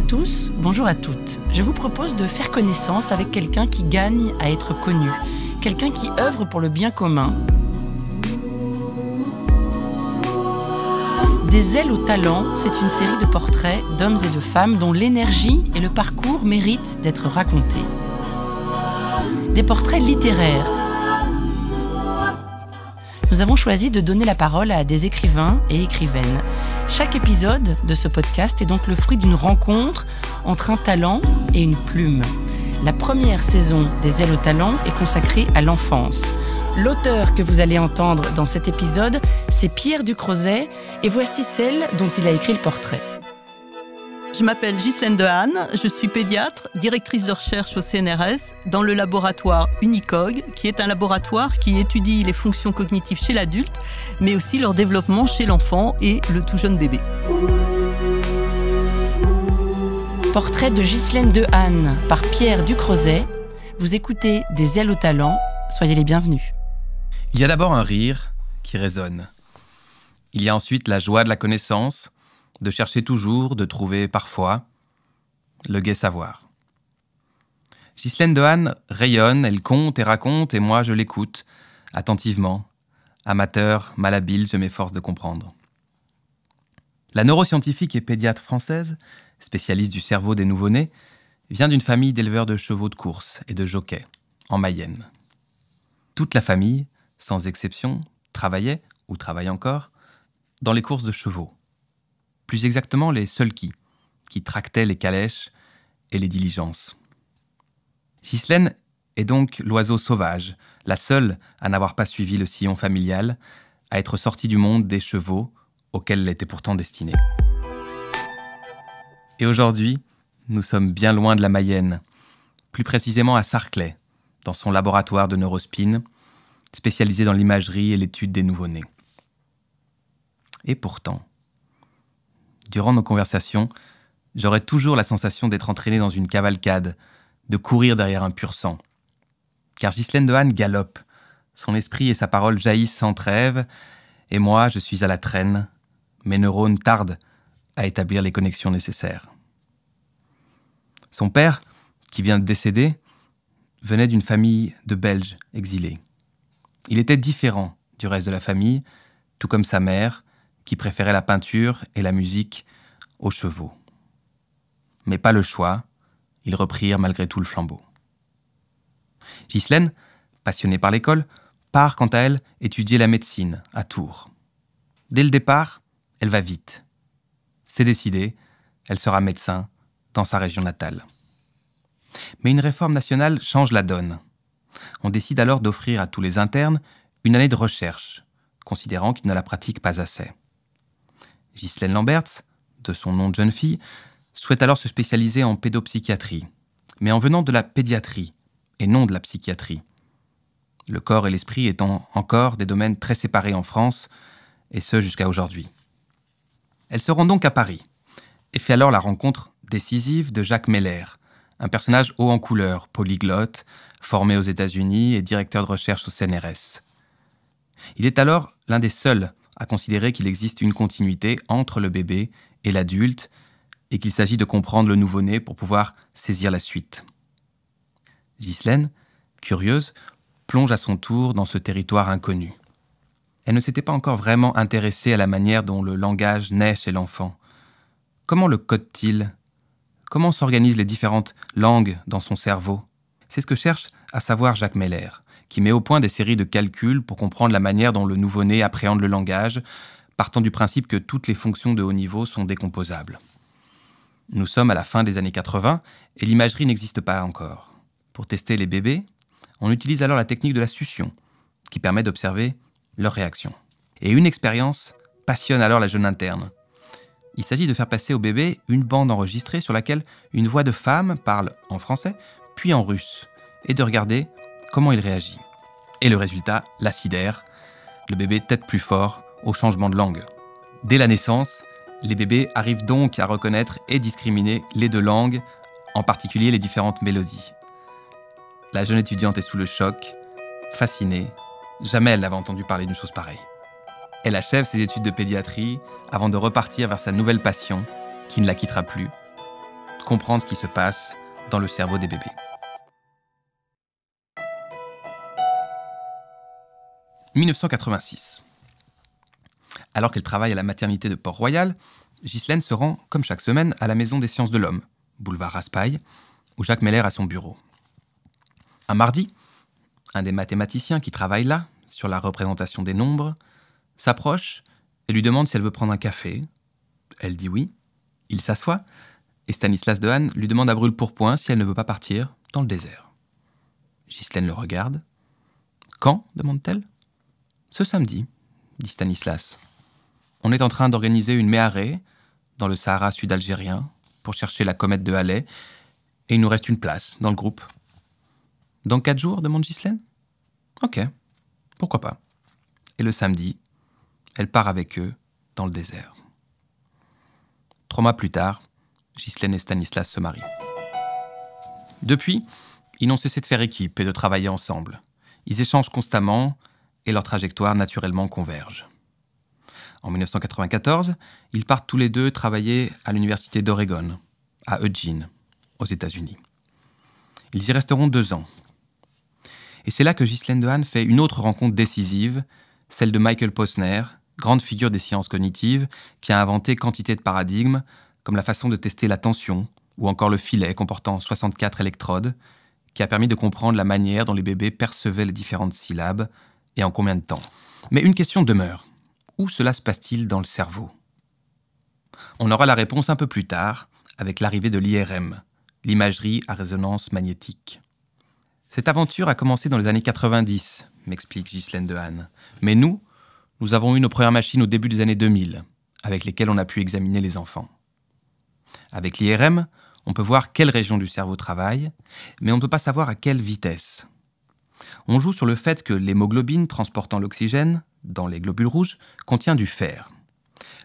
tous, bonjour à toutes. Je vous propose de faire connaissance avec quelqu'un qui gagne à être connu, quelqu'un qui œuvre pour le bien commun. Des ailes au talent, c'est une série de portraits d'hommes et de femmes dont l'énergie et le parcours méritent d'être racontés. Des portraits littéraires. Nous avons choisi de donner la parole à des écrivains et écrivaines. Chaque épisode de ce podcast est donc le fruit d'une rencontre entre un talent et une plume. La première saison des Ailes au talent est consacrée à l'enfance. L'auteur que vous allez entendre dans cet épisode, c'est Pierre Ducrozet, et voici celle dont il a écrit le portrait. Je m'appelle Ghislaine Dehaene, je suis pédiatre, directrice de recherche au CNRS dans le laboratoire Unicog, qui est un laboratoire qui étudie les fonctions cognitives chez l'adulte, mais aussi leur développement chez l'enfant et le tout jeune bébé. Portrait de Ghislaine Dehaene par Pierre Ducrozet. Vous écoutez des Ailes au talent, soyez les bienvenus. Il y a d'abord un rire qui résonne. Il y a ensuite la joie de la connaissance, de chercher toujours, de trouver parfois le gai savoir. Ghislaine Dehaene rayonne, elle compte et raconte, et moi je l'écoute, attentivement. Amateur, malhabile, je m'efforce de comprendre. La neuroscientifique et pédiatre française, spécialiste du cerveau des nouveau-nés, vient d'une famille d'éleveurs de chevaux de course et de jockeys, en Mayenne. Toute la famille, sans exception, travaillait, ou travaille encore, dans les courses de chevaux. Plus exactement les sulky, qui tractaient les calèches et les diligences. Ghislaine est donc l'oiseau sauvage, la seule à n'avoir pas suivi le sillon familial, à être sortie du monde des chevaux auquel elle était pourtant destinée. Et aujourd'hui, nous sommes bien loin de la Mayenne, plus précisément à Sarclay, dans son laboratoire de neurospin, spécialisé dans l'imagerie et l'étude des nouveau-nés. Et pourtant, durant nos conversations, j'aurais toujours la sensation d'être entraîné dans une cavalcade, de courir derrière un pur sang. Car Ghislaine Dehaene galope, son esprit et sa parole jaillissent sans trêve, et moi, je suis à la traîne, mes neurones tardent à établir les connexions nécessaires. Son père, qui vient de décéder, venait d'une famille de Belges exilés. Il était différent du reste de la famille, tout comme sa mère, qui préférait la peinture et la musique aux chevaux. Mais pas le choix, ils reprirent malgré tout le flambeau. Ghislaine, passionnée par l'école, part quant à elle étudier la médecine à Tours. Dès le départ, elle va vite. C'est décidé, elle sera médecin dans sa région natale. Mais une réforme nationale change la donne. On décide alors d'offrir à tous les internes une année de recherche, considérant qu'ils ne la pratiquent pas assez. Ghislaine Lamberts, de son nom de jeune fille, souhaite alors se spécialiser en pédopsychiatrie, mais en venant de la pédiatrie et non de la psychiatrie. Le corps et l'esprit étant encore des domaines très séparés en France, et ce jusqu'à aujourd'hui. Elle se rend donc à Paris, et fait alors la rencontre décisive de Jacques Meller, un personnage haut en couleur, polyglotte, formé aux États-Unis et directeur de recherche au CNRS. Il est alors l'un des seuls à considérer qu'il existe une continuité entre le bébé et l'adulte et qu'il s'agit de comprendre le nouveau-né pour pouvoir saisir la suite. Ghislaine, curieuse, plonge à son tour dans ce territoire inconnu. Elle ne s'était pas encore vraiment intéressée à la manière dont le langage naît chez l'enfant. Comment le code-t-il ? Comment s'organisent les différentes langues dans son cerveau ? C'est ce que cherche à savoir Jacques Meller, qui met au point des séries de calculs pour comprendre la manière dont le nouveau-né appréhende le langage, partant du principe que toutes les fonctions de haut niveau sont décomposables. Nous sommes à la fin des années 80 et l'imagerie n'existe pas encore. Pour tester les bébés, on utilise alors la technique de la succion, qui permet d'observer leurs réactions. Et une expérience passionne alors la jeune interne. Il s'agit de faire passer au bébé une bande enregistrée sur laquelle une voix de femme parle en français, puis en russe, et de regarder comment il réagit. Et le résultat la sidère. Le bébé tète plus fort au changement de langue. Dès la naissance, les bébés arrivent donc à reconnaître et discriminer les deux langues, en particulier les différentes mélodies. La jeune étudiante est sous le choc, fascinée. Jamais elle n'avait entendu parler d'une chose pareille. Elle achève ses études de pédiatrie avant de repartir vers sa nouvelle passion, qui ne la quittera plus, comprendre ce qui se passe dans le cerveau des bébés. « 1986. Alors qu'elle travaille à la maternité de Port-Royal, Ghislaine se rend, comme chaque semaine, à la Maison des sciences de l'homme, boulevard Raspail, où Jacques Meller a son bureau. Un mardi, un des mathématiciens qui travaille là, sur la représentation des nombres, s'approche et lui demande si elle veut prendre un café. Elle dit oui. Il s'assoit et Stanislas Dehaene lui demande à brûle-pourpoint si elle ne veut pas partir dans le désert. Ghislaine le regarde. « Quand ?» demande-t-elle. « Ce samedi », dit Stanislas. « On est en train d'organiser une méharée dans le Sahara sud-algérien pour chercher la comète de Halley et il nous reste une place dans le groupe. »« Dans 4 jours ?» demande Ghislaine. « Ok, pourquoi pas. » Et le samedi, elle part avec eux dans le désert. 3 mois plus tard, Ghislaine et Stanislas se marient. Depuis, ils n'ont cessé de faire équipe et de travailler ensemble. Ils échangent constamment et leurs trajectoires naturellement convergent. En 1994, ils partent tous les deux travailler à l'université d'Oregon, à Eugene, aux États-Unis. Ils y resteront 2 ans. Et c'est là que Ghislaine Dehaene fait une autre rencontre décisive, celle de Michael Posner, grande figure des sciences cognitives, qui a inventé quantité de paradigmes, comme la façon de tester l'attention, ou encore le filet comportant 64 électrodes, qui a permis de comprendre la manière dont les bébés percevaient les différentes syllabes et en combien de temps. Mais une question demeure. Où cela se passe-t-il dans le cerveau ? On aura la réponse un peu plus tard, avec l'arrivée de l'IRM, l'imagerie à résonance magnétique. Cette aventure a commencé dans les années 90, m'explique Ghislaine Dehaene. Mais nous avons eu nos premières machines au début des années 2000, avec lesquelles on a pu examiner les enfants. Avec l'IRM, on peut voir quelle région du cerveau travaille, mais on ne peut pas savoir à quelle vitesse. On joue sur le fait que l'hémoglobine transportant l'oxygène, dans les globules rouges, contient du fer.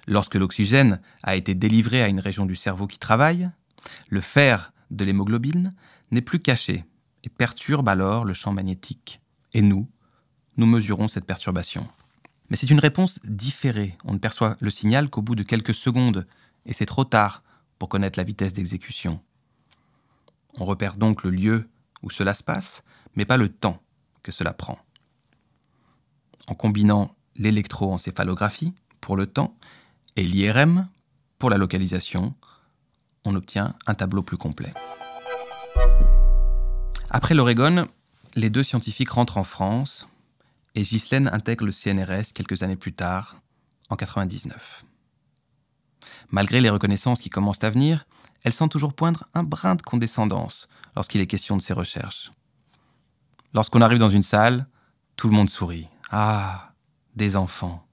Lorsque l'oxygène a été délivré à une région du cerveau qui travaille, le fer de l'hémoglobine n'est plus caché et perturbe alors le champ magnétique. Et nous mesurons cette perturbation. Mais c'est une réponse différée. On ne perçoit le signal qu'au bout de quelques secondes, et c'est trop tard pour connaître la vitesse d'exécution. On repère donc le lieu où cela se passe, mais pas le temps que cela prend. En combinant l'électroencéphalographie pour le temps et l'IRM pour la localisation, on obtient un tableau plus complet. Après l'Oregon, les 2 scientifiques rentrent en France et Ghislaine intègre le CNRS quelques années plus tard, en 1999. Malgré les reconnaissances qui commencent à venir, elle sent toujours poindre un brin de condescendance lorsqu'il est question de ses recherches. Lorsqu'on arrive dans une salle, tout le monde sourit. Ah, des enfants.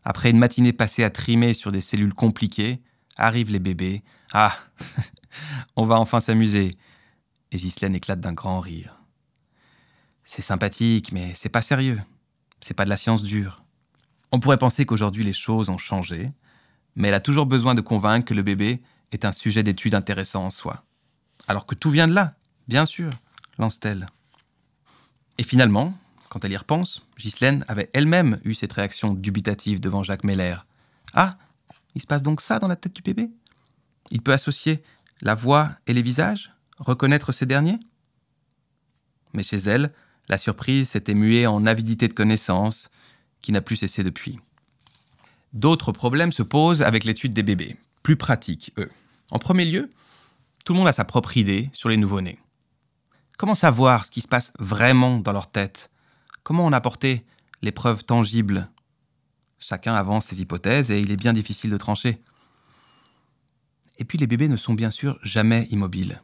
Après une matinée passée à trimer sur des cellules compliquées, arrivent les bébés. Ah, on va enfin s'amuser. Et Ghislaine éclate d'un grand rire. C'est sympathique, mais c'est pas sérieux. C'est pas de la science dure. On pourrait penser qu'aujourd'hui les choses ont changé, mais elle a toujours besoin de convaincre que le bébé est un sujet d'étude intéressant en soi. Alors que tout vient de là, bien sûr, lance-t-elle. Et finalement, quand elle y repense, Ghislaine avait elle-même eu cette réaction dubitative devant Jacques Meller. Ah, il se passe donc ça dans la tête du bébé ? Il peut associer la voix et les visages ? Reconnaître ces derniers ? Mais chez elle, la surprise s'était muée en avidité de connaissances, qui n'a plus cessé depuis. D'autres problèmes se posent avec l'étude des bébés, plus pratiques, eux. En premier lieu, tout le monde a sa propre idée sur les nouveau-nés. Comment savoir ce qui se passe vraiment dans leur tête ? Comment en apporter les preuves tangibles ? Chacun avance ses hypothèses et il est bien difficile de trancher. Et puis les bébés ne sont bien sûr jamais immobiles.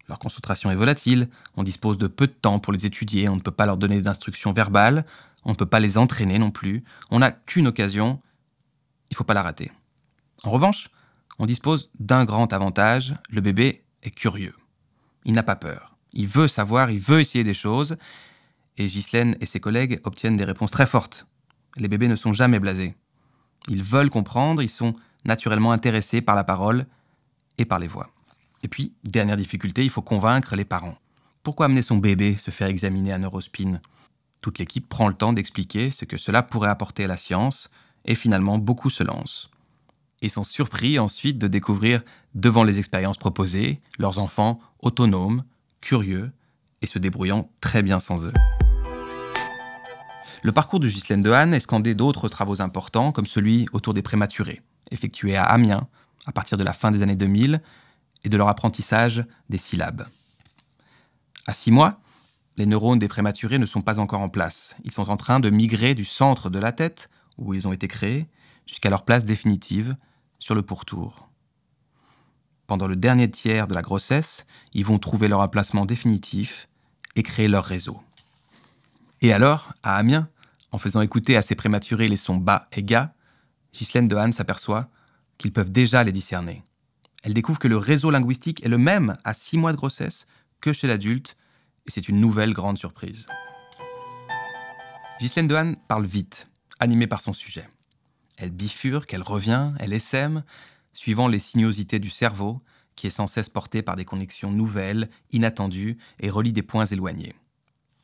Leur concentration est volatile, on dispose de peu de temps pour les étudier, on ne peut pas leur donner d'instructions verbales, on ne peut pas les entraîner non plus, on n'a qu'une occasion, il ne faut pas la rater. En revanche, on dispose d'un grand avantage, le bébé est curieux. Il n'a pas peur, il veut savoir, il veut essayer des choses, et Ghislaine et ses collègues obtiennent des réponses très fortes. Les bébés ne sont jamais blasés. Ils veulent comprendre, ils sont naturellement intéressés par la parole et par les voix. Et puis, dernière difficulté, il faut convaincre les parents. Pourquoi amener son bébé se faire examiner à Neurospin ? Toute l'équipe prend le temps d'expliquer ce que cela pourrait apporter à la science, et finalement, beaucoup se lancent. et sont surpris ensuite de découvrir, devant les expériences proposées, leurs enfants autonomes, curieux et se débrouillant très bien sans eux. Le parcours de Ghislaine Dehaene est scandé d'autres travaux importants, comme celui autour des prématurés, effectué à Amiens à partir de la fin des années 2000, et de leur apprentissage des syllabes. À 6 mois, les neurones des prématurés ne sont pas encore en place. Ils sont en train de migrer du centre de la tête, où ils ont été créés, jusqu'à leur place définitive, sur le pourtour. Pendant le dernier tiers de la grossesse, ils vont trouver leur emplacement définitif et créer leur réseau. Et alors, à Amiens, en faisant écouter à ces prématurés les sons bas et ga, Ghislaine Dehaene s'aperçoit qu'ils peuvent déjà les discerner. Elle découvre que le réseau linguistique est le même à 6 mois de grossesse que chez l'adulte, et c'est une nouvelle grande surprise. Ghislaine Dehaene parle vite, animée par son sujet. Elle bifurque, elle revient, elle essaime, suivant les sinuosités du cerveau, qui est sans cesse porté par des connexions nouvelles, inattendues, et relie des points éloignés.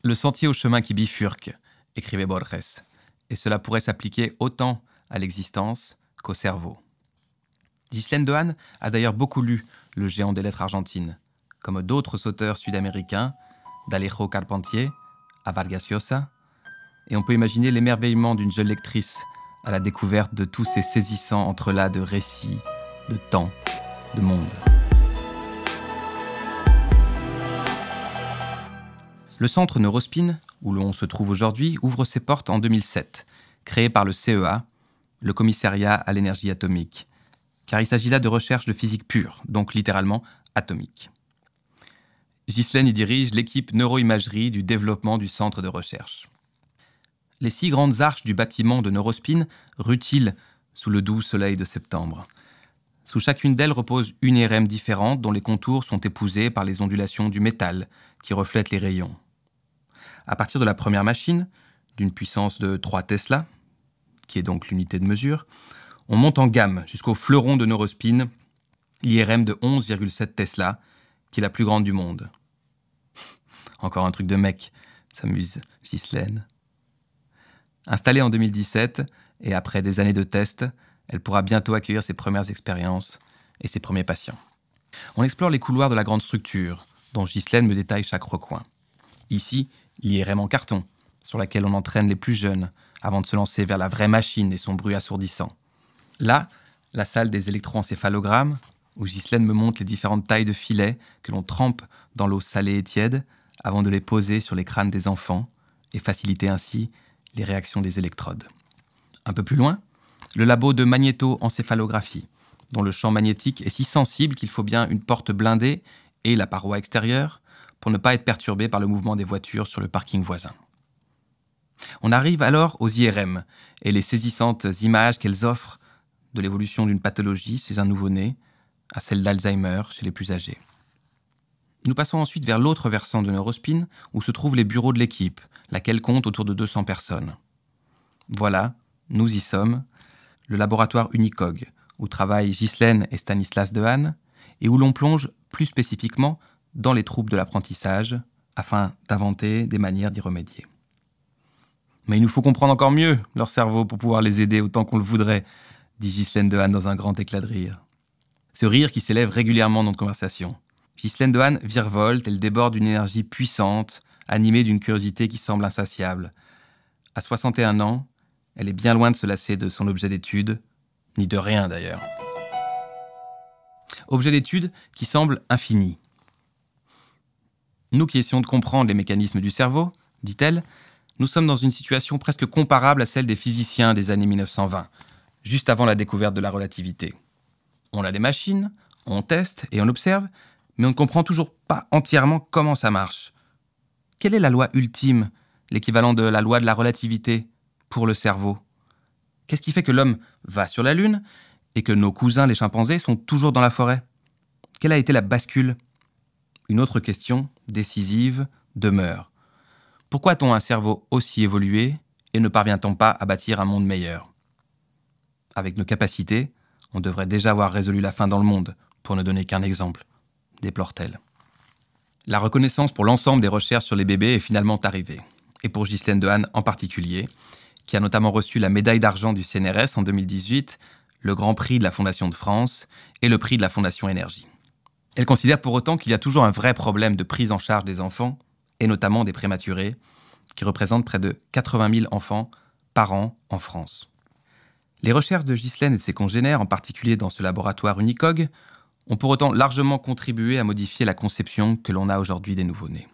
Le sentier au chemin qui bifurque, écrivait Borges, et cela pourrait s'appliquer autant à l'existence qu'au cerveau. Ghislaine Dehaene a d'ailleurs beaucoup lu le géant des lettres argentines, comme d'autres auteurs sud-américains, d'Alejo Carpentier à Vargas Llosa, et on peut imaginer l'émerveillement d'une jeune lectrice à la découverte de tous ces saisissants entrelacs de récits, de temps, de monde. Le centre Neurospin, où l'on se trouve aujourd'hui, ouvre ses portes en 2007, créé par le CEA, le Commissariat à l'énergie atomique, car il s'agit là de recherche de physique pure, donc littéralement atomique. Ghislaine y dirige l'équipe neuroimagerie du développement du centre de recherche. Les 6 grandes arches du bâtiment de Neurospin rutilent sous le doux soleil de septembre. Sous chacune d'elles repose une IRM différente dont les contours sont épousés par les ondulations du métal qui reflètent les rayons. À partir de la première machine, d'une puissance de 3 Tesla, qui est donc l'unité de mesure, on monte en gamme jusqu'au fleuron de Neurospin, l'IRM de 11,7 Tesla, qui est la plus grande du monde. Encore un truc de mec, s'amuse Ghislaine. Installée en 2017, et après des années de tests, elle pourra bientôt accueillir ses premières expériences et ses premiers patients. On explore les couloirs de la grande structure, dont Ghislaine me détaille chaque recoin. Ici, l'IRM en carton, sur laquelle on entraîne les plus jeunes, avant de se lancer vers la vraie machine et son bruit assourdissant. Là, la salle des électroencéphalogrammes, où Ghislaine me montre les différentes tailles de filets que l'on trempe dans l'eau salée et tiède, avant de les poser sur les crânes des enfants, et faciliter ainsi les réactions des électrodes. Un peu plus loin, le labo de magnétoencéphalographie, dont le champ magnétique est si sensible qu'il faut bien une porte blindée et la paroi extérieure pour ne pas être perturbé par le mouvement des voitures sur le parking voisin. On arrive alors aux IRM et les saisissantes images qu'elles offrent de l'évolution d'une pathologie chez un nouveau-né à celle d'Alzheimer chez les plus âgés. Nous passons ensuite vers l'autre versant de Neurospin où se trouvent les bureaux de l'équipe, laquelle compte autour de 200 personnes. Voilà, nous y sommes, le laboratoire Unicog, où travaillent Ghislaine et Stanislas Dehaene, et où l'on plonge plus spécifiquement dans les troubles de l'apprentissage, afin d'inventer des manières d'y remédier. Mais il nous faut comprendre encore mieux leur cerveau pour pouvoir les aider autant qu'on le voudrait, dit Ghislaine Dehaene dans un grand éclat de rire. Ce rire qui s'élève régulièrement dans notre conversation. Ghislaine Dehaene virevolte, elle déborde d'une énergie puissante, animée d'une curiosité qui semble insatiable. À 61 ans, elle est bien loin de se lasser de son objet d'étude, ni de rien d'ailleurs. Objet d'étude qui semble infini. Nous qui essayons de comprendre les mécanismes du cerveau, dit-elle, nous sommes dans une situation presque comparable à celle des physiciens des années 1920, juste avant la découverte de la relativité. On a des machines, on teste et on observe, mais on ne comprend toujours pas entièrement comment ça marche. Quelle est la loi ultime, l'équivalent de la loi de la relativité, pour le cerveau? Qu'est-ce qui fait que l'homme va sur la Lune et que nos cousins les chimpanzés sont toujours dans la forêt? Quelle a été la bascule? Une autre question, décisive, demeure. Pourquoi a-t-on un cerveau aussi évolué et ne parvient-on pas à bâtir un monde meilleur? Avec nos capacités, on devrait déjà avoir résolu la faim dans le monde, pour ne donner qu'un exemple, déplore-t-elle. La reconnaissance pour l'ensemble des recherches sur les bébés est finalement arrivée, et pour Ghislaine Dehaene en particulier, qui a notamment reçu la médaille d'argent du CNRS en 2018, le Grand Prix de la Fondation de France et le prix de la Fondation Énergie. Elle considère pour autant qu'il y a toujours un vrai problème de prise en charge des enfants, et notamment des prématurés, qui représentent près de 80 000 enfants par an en France. Les recherches de Ghislaine et de ses congénères, en particulier dans ce laboratoire Unicog, ont pour autant largement contribué à modifier la conception que l'on a aujourd'hui des nouveau-nés.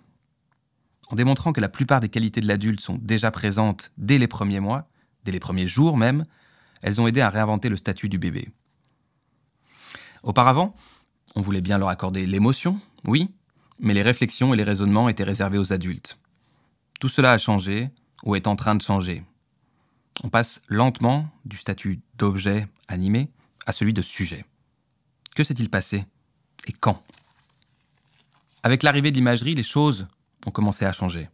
En démontrant que la plupart des qualités de l'adulte sont déjà présentes dès les premiers mois, dès les premiers jours même, elles ont aidé à réinventer le statut du bébé. Auparavant, on voulait bien leur accorder l'émotion, oui, mais les réflexions et les raisonnements étaient réservés aux adultes. Tout cela a changé, ou est en train de changer. On passe lentement du statut d'objet animé à celui de sujet. Que s'est-il passé? Et quand? Avec l'arrivée de l'imagerie, les choses ont commencé à changer.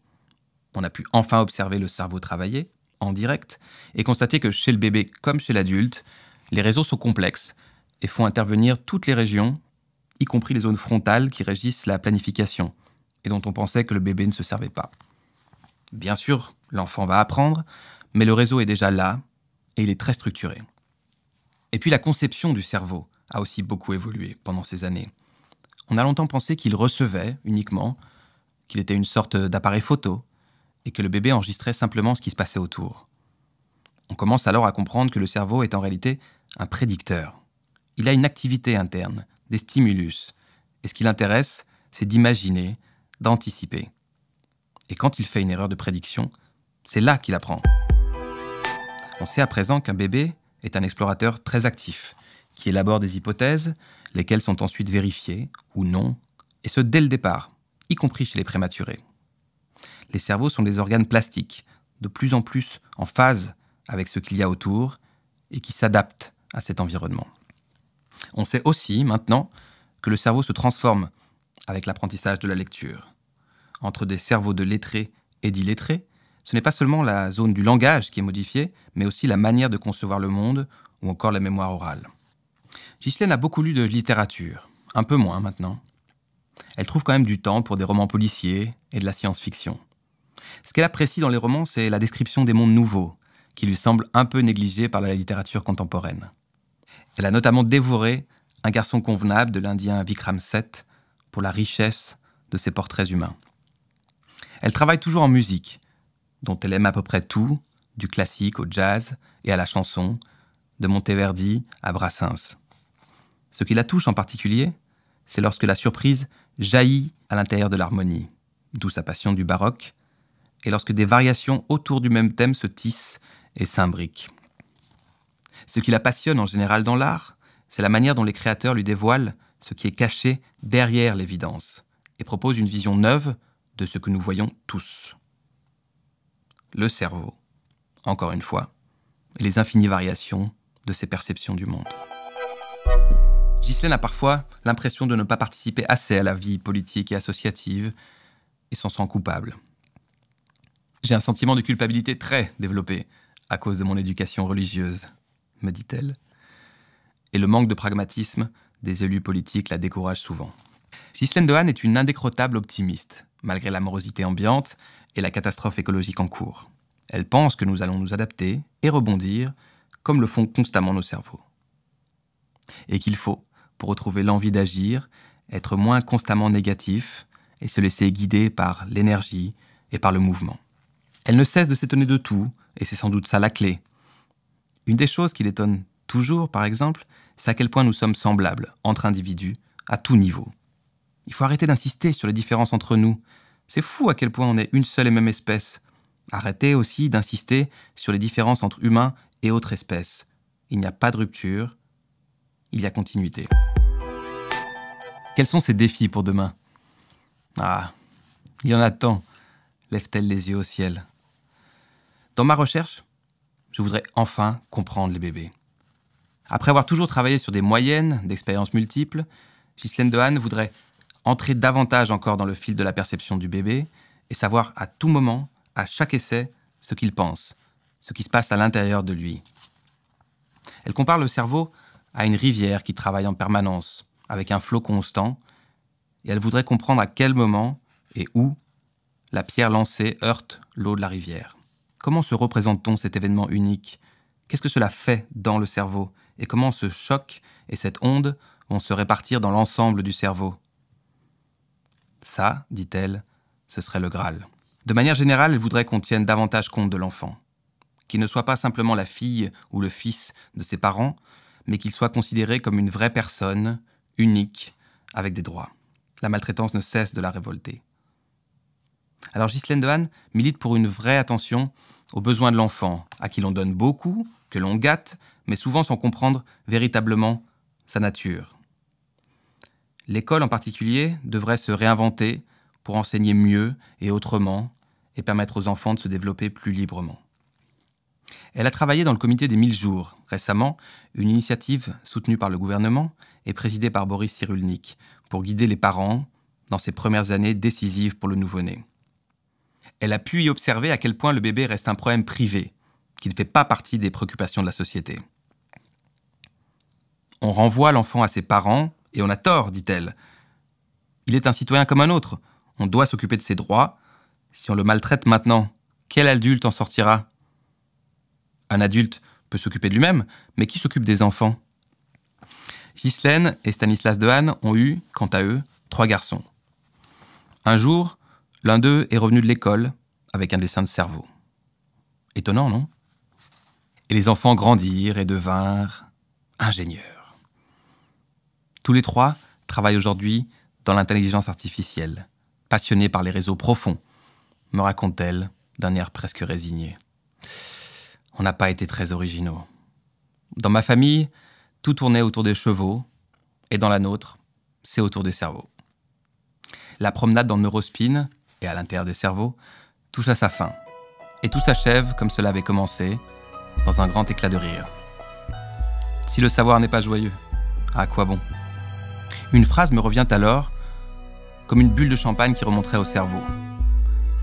On a pu enfin observer le cerveau travailler, en direct, et constater que chez le bébé comme chez l'adulte, les réseaux sont complexes et font intervenir toutes les régions, y compris les zones frontales qui régissent la planification, et dont on pensait que le bébé ne se servait pas. Bien sûr, l'enfant va apprendre, mais le réseau est déjà là, et il est très structuré. Et puis la conception du cerveau a aussi beaucoup évolué pendant ces années. On a longtemps pensé qu'il recevait uniquement, qu'il était une sorte d'appareil photo, et que le bébé enregistrait simplement ce qui se passait autour. On commence alors à comprendre que le cerveau est en réalité un prédicteur. Il a une activité interne, des stimulus, et ce qui l'intéresse, c'est d'imaginer, d'anticiper. Et quand il fait une erreur de prédiction, c'est là qu'il apprend. On sait à présent qu'un bébé est un explorateur très actif, qui élabore des hypothèses, lesquelles sont ensuite vérifiées, ou non, et ce dès le départ, y compris chez les prématurés. Les cerveaux sont des organes plastiques, de plus en plus en phase avec ce qu'il y a autour, et qui s'adaptent à cet environnement. On sait aussi, maintenant, que le cerveau se transforme avec l'apprentissage de la lecture. Entre des cerveaux de lettrés et d'illettrés, ce n'est pas seulement la zone du langage qui est modifiée, mais aussi la manière de concevoir le monde ou encore la mémoire orale. Ghislaine a beaucoup lu de littérature, un peu moins maintenant. Elle trouve quand même du temps pour des romans policiers et de la science-fiction. Ce qu'elle apprécie dans les romans, c'est la description des mondes nouveaux, qui lui semble un peu négligée par la littérature contemporaine. Elle a notamment dévoré Un garçon convenable de l'Indien Vikram Seth pour la richesse de ses portraits humains. Elle travaille toujours en musique, dont elle aime à peu près tout, du classique au jazz et à la chanson, de Monteverdi à Brassens. Ce qui la touche en particulier, c'est lorsque la surprise jaillit à l'intérieur de l'harmonie, d'où sa passion du baroque, et lorsque des variations autour du même thème se tissent et s'imbriquent. Ce qui la passionne en général dans l'art, c'est la manière dont les créateurs lui dévoilent ce qui est caché derrière l'évidence, et proposent une vision neuve de ce que nous voyons tous. Le cerveau, encore une fois, et les infinies variations de ses perceptions du monde. Ghislaine a parfois l'impression de ne pas participer assez à la vie politique et associative, et s'en sent coupable. J'ai un sentiment de culpabilité très développé à cause de mon éducation religieuse, me dit-elle. Et le manque de pragmatisme des élus politiques la décourage souvent. Ghislaine Dehaene est une indécrottable optimiste, malgré la morosité ambiante et la catastrophe écologique en cours. Elle pense que nous allons nous adapter et rebondir, comme le font constamment nos cerveaux. Et qu'il faut, pour retrouver l'envie d'agir, être moins constamment négatif et se laisser guider par l'énergie et par le mouvement. Elle ne cesse de s'étonner de tout, et c'est sans doute ça la clé. Une des choses qui l'étonne toujours, par exemple, c'est à quel point nous sommes semblables, entre individus, à tout niveau. Il faut arrêter d'insister sur les différences entre nous. C'est fou à quel point on est une seule et même espèce. Arrêtez aussi d'insister sur les différences entre humains et autres espèces. Il n'y a pas de rupture, il y a continuité. Quels sont ces défis pour demain? Ah, il y en a tant, lève-t-elle les yeux au ciel. Dans ma recherche, je voudrais enfin comprendre les bébés. Après avoir toujours travaillé sur des moyennes d'expériences multiples, Ghislaine Dehaene voudrait entrer davantage encore dans le fil de la perception du bébé et savoir à tout moment, à chaque essai, ce qu'il pense, ce qui se passe à l'intérieur de lui. Elle compare le cerveau à une rivière qui travaille en permanence, avec un flot constant, et elle voudrait comprendre à quel moment et où la pierre lancée heurte l'eau de la rivière. Comment se représente-t-on cet événement unique? Qu'est-ce que cela fait dans le cerveau? et comment ce choc et cette onde vont se répartir dans l'ensemble du cerveau. Ça, dit-elle, ce serait le Graal. De manière générale, elle voudrait qu'on tienne davantage compte de l'enfant, qu'il ne soit pas simplement la fille ou le fils de ses parents, mais qu'il soit considéré comme une vraie personne, unique, avec des droits. La maltraitance ne cesse de la révolter. Alors Ghislaine Dehaene milite pour une vraie attention aux besoins de l'enfant, à qui l'on donne beaucoup, que l'on gâte, mais souvent sans comprendre véritablement sa nature. L'école en particulier devrait se réinventer pour enseigner mieux et autrement et permettre aux enfants de se développer plus librement. Elle a travaillé dans le comité des 1000 jours, récemment, une initiative soutenue par le gouvernement et présidée par Boris Cyrulnik, pour guider les parents dans ces premières années décisives pour le nouveau-né. Elle a pu y observer à quel point le bébé reste un problème privé, qui ne fait pas partie des préoccupations de la société. On renvoie l'enfant à ses parents, et on a tort, dit-elle. Il est un citoyen comme un autre, on doit s'occuper de ses droits. Si on le maltraite maintenant, quel adulte en sortira ? Un adulte peut s'occuper de lui-même, mais qui s'occupe des enfants ? Ghislaine et Stanislas Dehaene ont eu, quant à eux, 3 garçons. Un jour, l'un d'eux est revenu de l'école avec un dessin de cerveau. Étonnant, non ? Et les enfants grandirent et devinrent ingénieurs. Tous les 3 travaillent aujourd'hui dans l'intelligence artificielle, passionnés par les réseaux profonds, me raconte-t-elle d'un air presque résigné. On n'a pas été très originaux. Dans ma famille, tout tournait autour des chevaux, et dans la nôtre, c'est autour des cerveaux. La promenade dans le neurospin, et à l'intérieur des cerveaux, touche à sa fin. Et tout s'achève comme cela avait commencé, dans un grand éclat de rire. Si le savoir n'est pas joyeux, à quoi bon ? Une phrase me revient alors, comme une bulle de champagne qui remonterait au cerveau.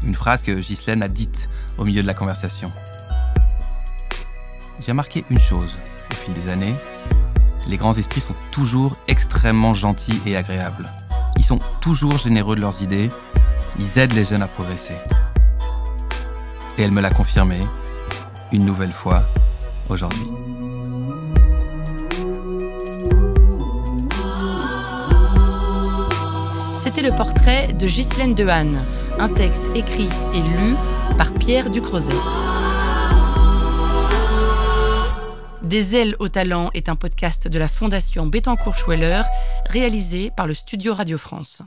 Une phrase que Ghislaine a dite au milieu de la conversation. J'ai remarqué une chose au fil des années. Les grands esprits sont toujours extrêmement gentils et agréables. Ils sont toujours généreux de leurs idées. Ils aident les jeunes à progresser. Et elle me l'a confirmé, une nouvelle fois, aujourd'hui. C'était le portrait de Ghislaine Dehaene, un texte écrit et lu par Pierre Ducrozet. Des ailes au talent est un podcast de la Fondation Bettencourt-Schweller, réalisé par le Studio Radio France.